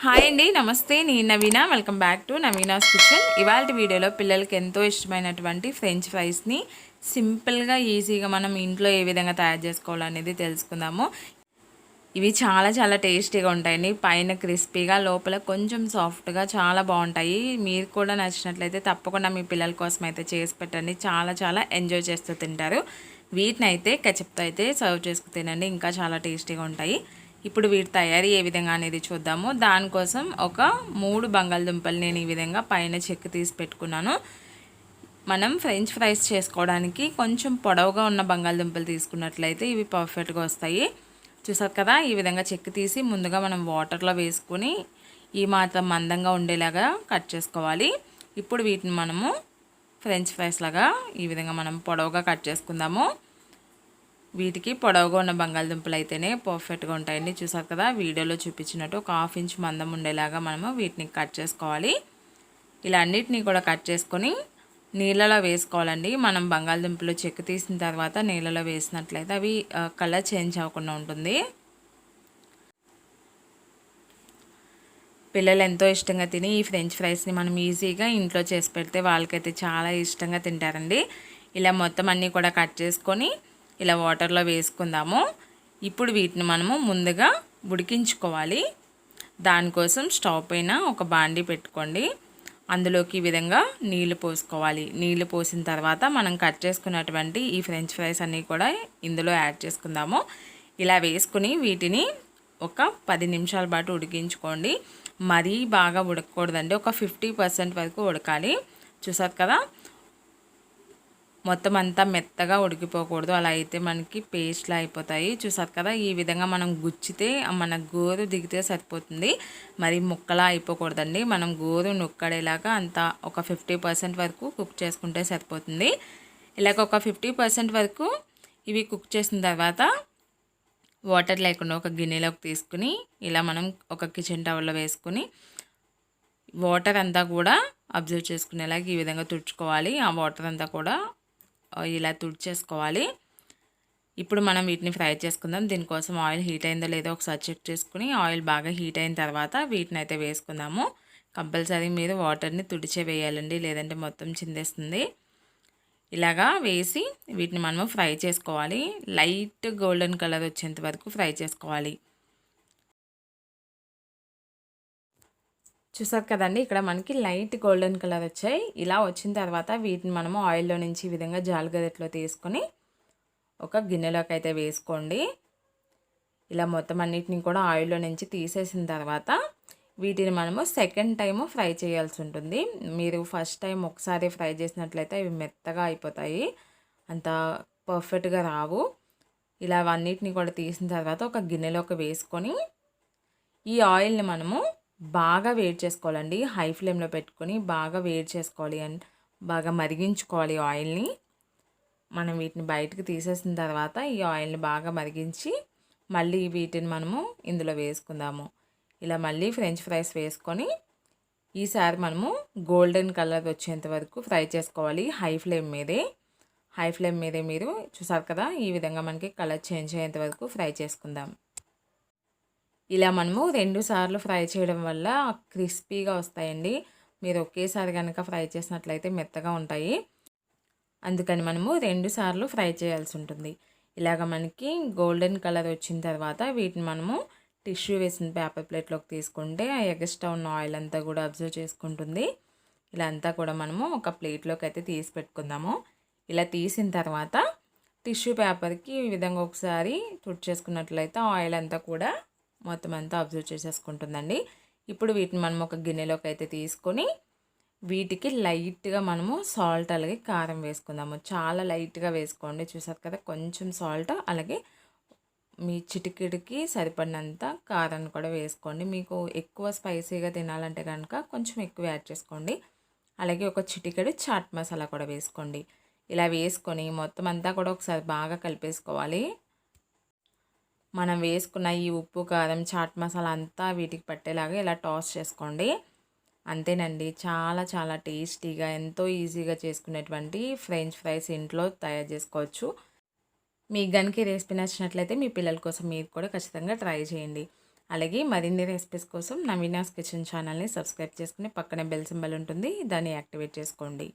Hi అండి, నమస్తే. నేను Naveena. Welcome back to Naveena's kitchen. ఇవాళ వీడియోలో పిల్లలకి ఎంతో ఇష్టమైనటువంటి ఫ్రెంచ్ ఫ్రైస్ని సింపుల్గా ఈజీగా మనం ఇంట్లో ఏ విధంగా తయారు చేసుకోవాలనేది తెలుసుకుందాము. ఇవి చాలా చాలా టేస్టీగా ఉంటాయండి. పైన క్రిస్పీగా, లోపల కొంచెం సాఫ్ట్గా చాలా బాగుంటాయి. మీరు కూడా నచ్చినట్లయితే తప్పకుండా మీ పిల్లల కోసం అయితే చేసి పెట్టండి. చాలా చాలా ఎంజాయ్ చేస్తూ తింటారు. వీటిని అయితే కెచప్తో అయితే సర్వ్ చేసుకు తినండి, ఇంకా చాలా టేస్టీగా ఉంటాయి. ఇప్పుడు వీటి తయారీ ఏ విధంగా అనేది చూద్దాము. దానికోసం ఒక 3 బంగాళదుంపలు నేను ఈ విధంగా పైన చెక్కు తీసి పెట్టుకున్నాను. మనం ఫ్రెంచ్ ఫ్రైస్ చేసుకోవడానికి కొంచెం పొడవుగా ఉన్న బంగాళదుంపలు తీసుకున్నట్లయితే ఇవి పర్ఫెక్ట్గా వస్తాయి. చూసారు కదా, ఈ విధంగా చెక్కు తీసి ముందుగా మనం వాటర్లో వేసుకొని ఈ మాత్రం మందంగా ఉండేలాగా కట్ చేసుకోవాలి. ఇప్పుడు వీటిని మనము ఫ్రెంచ్ ఫ్రైస్ లాగా ఈ విధంగా మనం పొడవుగా కట్ చేసుకుందాము. వీటికి పొడవుగా ఉన్న బంగాళదుంపలు అయితేనే పర్ఫెక్ట్గా ఉంటాయండి. చూసారు కదా, వీడియోలో చూపించినట్టు ఒక 1/2 ఇంచ్ మందం ఉండేలాగా మనము వీటిని కట్ చేసుకోవాలి. ఇలా అన్నిటినీ కూడా కట్ చేసుకొని నీళ్ళలో వేసుకోవాలండి. మనం బంగాళదుంపలు చెక్కు తీసిన తర్వాత నీళ్ళలో వేసినట్లయితే అవి కలర్ చేంజ్ అవ్వకుండా ఉంటుంది. పిల్లలు ఎంతో ఇష్టంగా తిని ఈ ఫ్రెంచ్ ఫ్రైస్ని మనం ఈజీగా ఇంట్లో చేసి పెడితే వాళ్ళకైతే చాలా ఇష్టంగా తింటారండి. ఇలా మొత్తం అన్నీ కూడా కట్ చేసుకొని ఇలా వాటర్లో వేసుకుందాము. ఇప్పుడు వీటిని మనము ముందుగా ఉడికించుకోవాలి. దానికోసం స్టవ్ పైన ఒక బాండీ పెట్టుకోండి. అందులోకి ఈ విధంగా నీళ్లు పోసుకోవాలి. నీళ్లు పోసిన తర్వాత మనం కట్ చేసుకున్నటువంటి ఈ ఫ్రెంచ్ ఫ్రైస్ అన్నీ కూడా ఇందులో యాడ్ చేసుకుందాము. ఇలా వేసుకుని వీటిని ఒక 10 నిమిషాల పాటు ఉడికించుకోండి. మరీ బాగా ఉడకకూడదండి, ఒక 50% వరకు ఉడకాలి. చూసారు కదా, మొత్తం అంతా మెత్తగా ఉడికిపోకూడదు, అలా అయితే మనకి పేస్ట్లా అయిపోతాయి. చూసారు కదా, ఈ విధంగా మనం గుచ్చితే మన గోరు దిగితే సరిపోతుంది. మరి ముక్కలా అయిపోకూడదండి. మనం గోరు నొక్కడేలాగా అంతా ఒక 50% వరకు కుక్ చేసుకుంటే సరిపోతుంది. ఇలాగ ఒక 50% వరకు ఇవి కుక్ చేసిన తర్వాత వాటర్ లేకుండా ఒక గిన్నెలోకి తీసుకుని ఇలా మనం ఒక కిచెన్ టవల్లో వేసుకుని వాటర్ అంతా కూడా అబ్జర్వ్ చేసుకునేలాగా ఈ విధంగా తుడుచుకోవాలి. ఆ వాటర్ అంతా కూడా ఇలా తుడిచేసుకోవాలి. ఇప్పుడు మనం వీటిని ఫ్రై చేసుకుందాం. దీనికోసం ఆయిల్ హీట్ అయిందో లేదో ఒకసారి చెక్ చేసుకుని ఆయిల్ బాగా హీట్ అయిన తర్వాత వీటిని అయితే వేసుకుందాము. కంపల్సరీ మీరు వాటర్ని తుడిచే వేయాలండి, లేదంటే మొత్తం చిందేస్తుంది. ఇలాగా వేసి వీటిని మనము ఫ్రై చేసుకోవాలి. లైట్ గోల్డెన్ కలర్ వచ్చేంత వరకు ఫ్రై చేసుకోవాలి. చూసారు కదండి, ఇక్కడ మనకి లైట్ గోల్డెన్ కలర్ వచ్చాయి. ఇలా వచ్చిన తర్వాత వీటిని మనము ఆయిల్లో నుంచి ఈ విధంగా జాలిగరిటెలో తీసుకొని ఒక గిన్నెలోకి అయితే వేసుకోండి. ఇలా మొత్తం అన్నిటిని కూడా ఆయిల్లో నుంచి తీసేసిన తర్వాత వీటిని మనము సెకండ్ టైము ఫ్రై చేయాల్సి ఉంటుంది. మీరు ఫస్ట్ టైం ఒకసారి ఫ్రై చేసినట్లయితే ఇవి మెత్తగా అయిపోతాయి, అంత పర్ఫెక్ట్గా రావు. ఇలా అన్నిటిని కూడా తీసిన తర్వాత ఒక గిన్నెలోకి వేసుకొని ఈ ఆయిల్ని మనము బాగా వేడి చేసుకోవాలండి. హై ఫ్లేమ్లో పెట్టుకొని బాగా వేడి చేసుకోవాలి అండ్ బాగా మరిగించుకోవాలి ఆయిల్ని. మనం వీటిని బయటకు తీసేసిన తర్వాత ఈ ఆయిల్ని బాగా మరిగించి మళ్ళీ వీటిని మనము ఇందులో వేసుకుందాము. ఇలా మళ్ళీ ఫ్రెంచ్ ఫ్రైస్ వేసుకొని ఈసారి మనము గోల్డెన్ కలర్ వచ్చేంత వరకు ఫ్రై చేసుకోవాలి. హై ఫ్లేమ్ మీదే మీరు చూసారు కదా, ఈ విధంగా మనకి కలర్ చేంజ్ అయ్యేంత వరకు ఫ్రై చేసుకుందాం. ఇలా మనము 2 సార్లు ఫ్రై చేయడం వల్ల క్రిస్పీగా వస్తాయండి. మీరు ఒకేసారి కనుక ఫ్రై చేసినట్లయితే మెత్తగా ఉంటాయి. అందుకని మనము 2 సార్లు ఫ్రై చేయాల్సి ఉంటుంది. ఇలాగ మనకి గోల్డెన్ కలర్ వచ్చిన తర్వాత వీటిని మనము టిష్యూ వేసిన పేపర్ ప్లేట్లోకి తీసుకుంటే ఆ ఎక్స్ట్రా ఉన్న ఆయిల్ అంతా కూడా అబ్జర్వ్ చేసుకుంటుంది. ఇలా అంతా కూడా మనము ఒక ప్లేట్లోకి అయితే తీసి పెట్టుకుందాము. ఇలా తీసిన తర్వాత టిష్యూ పేపర్కి ఈ విధంగా ఒకసారి తుడిచేసుకున్నట్లయితే ఆయిల్ అంతా కూడా మొత్తం అంతా అబ్జర్వ్ చేసేసుకుంటుందండి. ఇప్పుడు వీటిని మనం ఒక గిన్నెలోకి అయితే తీసుకొని వీటికి లైట్గా మనము సాల్ట్ అలాగే కారం వేసుకుందాము. చాలా లైట్గా వేసుకోండి. చూసారు కదా, కొంచెం సాల్ట్ అలాగే మీ చిటికెడికి సరిపడినంత కారాన్ని కూడా వేసుకోండి. మీకు ఎక్కువ స్పైసీగా తినాలంటే కనుక కొంచెం ఎక్కువ యాడ్ చేసుకోండి. అలాగే ఒక చిటికెడు చాట్ మసాలా కూడా వేసుకోండి. ఇలా వేసుకొని మొత్తం అంతా కూడా ఒకసారి బాగా కలిపేసుకోవాలి. మనం వేసుకున్న ఈ ఉప్పు, కారం, చాట్ మసాలా అంతా వీటికి పట్టేలాగా ఇలా టాస్ చేసుకోండి. అంతేనండి, చాలా చాలా టేస్టీగా ఎంతో ఈజీగా చేసుకునేటువంటి ఫ్రెంచ్ ఫ్రైస్ ఇంట్లో తయారు చేసుకోవచ్చు. మీకు గనుక ఈ రెసిపీ నచ్చినట్లయితే మీ పిల్లల కోసం మీరు కూడా ఖచ్చితంగా ట్రై చేయండి. అలాగే మరిన్ని రెసిపీస్ కోసం నవీనాస్ కిచెన్ ఛానల్ని సబ్స్క్రైబ్ చేసుకుని పక్కనే బెల్ సింబల్ ఉంటుంది, దాన్ని యాక్టివేట్ చేసుకోండి.